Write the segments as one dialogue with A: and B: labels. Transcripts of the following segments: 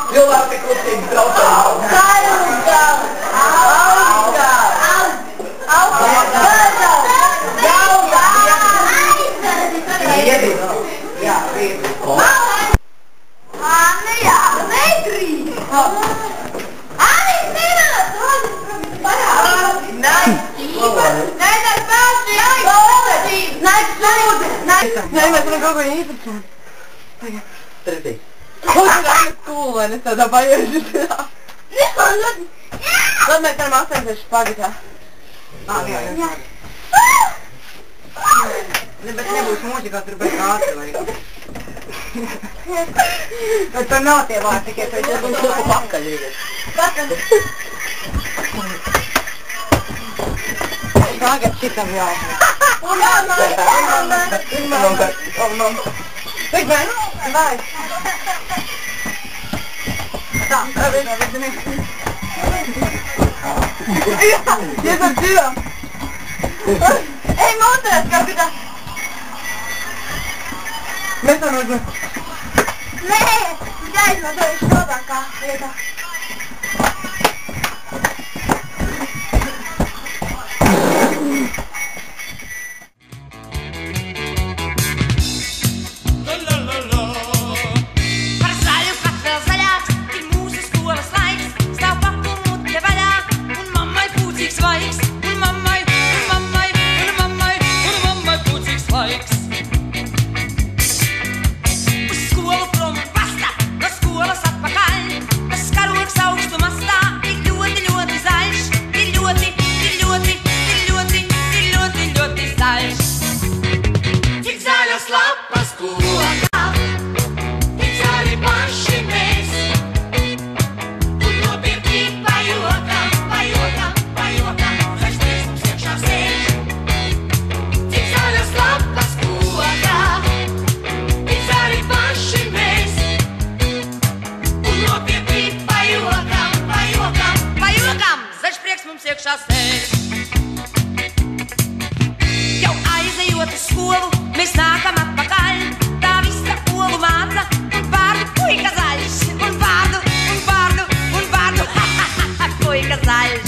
A: Cilvēks te kustīgi braucā.
B: Nē, mēs varam kaut ko īpaši.
A: Treti.
B: Ko tu rāmi skolu, vai ne tādā bajoši? Tad mēs varam atsaņoties špagatā.
A: Jā. Bet nebūs mūžīgā tur bez ātri, vai? Bet tur nav tie vārdi, tikai tu esi to pakaļ. Pakaļ. Tagad šitam jāsaka.
B: Tik vai? Vai.
A: Tā, redzi.
B: Ies ar dzīvām. Ej, montrēs, kā pitā. Mēs tam redzam.
C: Nē, jāizmantojuši labākā vietā.
D: Jau aizejot uz skolu, mēs nākam atpakaļ. Tā visa olu māca un vārdu puika zaļš. Un vārdu, ha, ha, ha, ha, puika zaļš.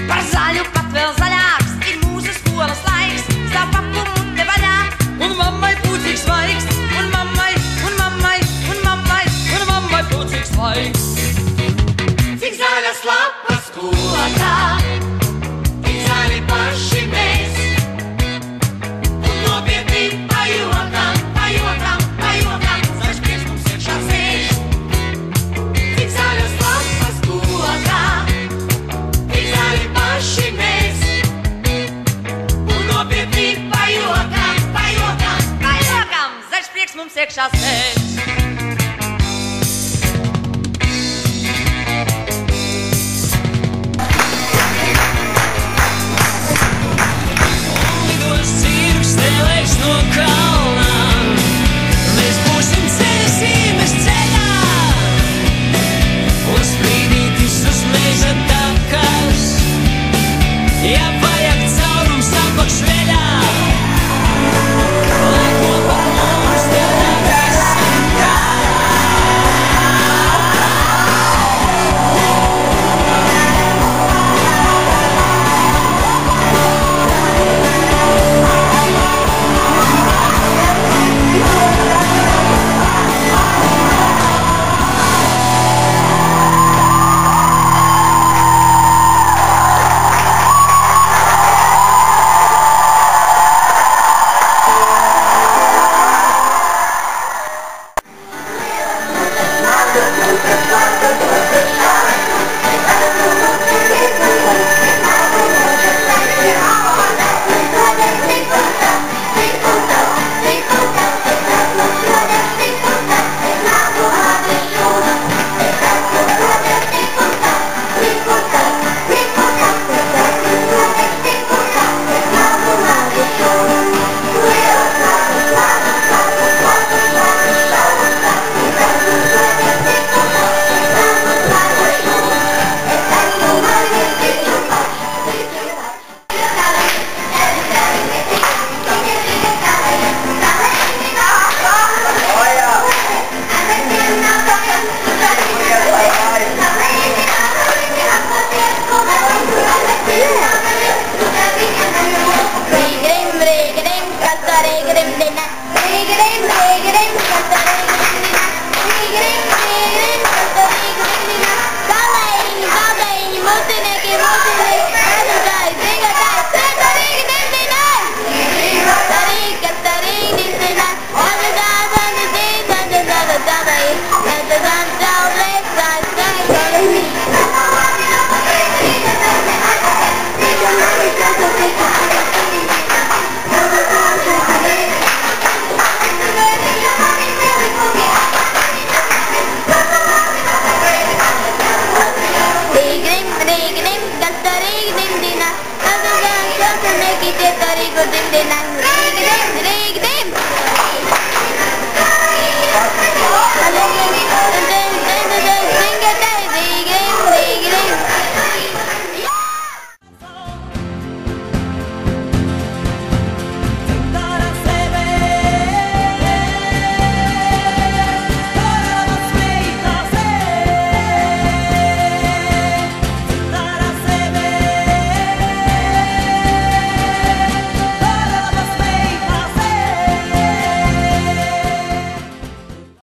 D: Par zaļu pat vēl zaļāks ir mūsu skolas laiks. Stāv papu munte vaļā un mammai pucīgs svaigs. Un mammai pucīgs svaigs. Cik zaļas lapas kodā, tik zaļi paši mēs. Un nopietni pajokam, zaļš prieks mums iekšā sēž. Cik zaļas lapas kodā, tik zaļi paši mēs. Un nopietni pajokam, zaļš prieks mums iekšā sēž.
E: No kalnām mēs būsim ceļasīmes ceļā un sprīdītis uz meža takas, ja vajag caurums apakšveļā, lai kopā mums te viss
C: Rīgdien, rīgdien, rīgdien, rīgdien,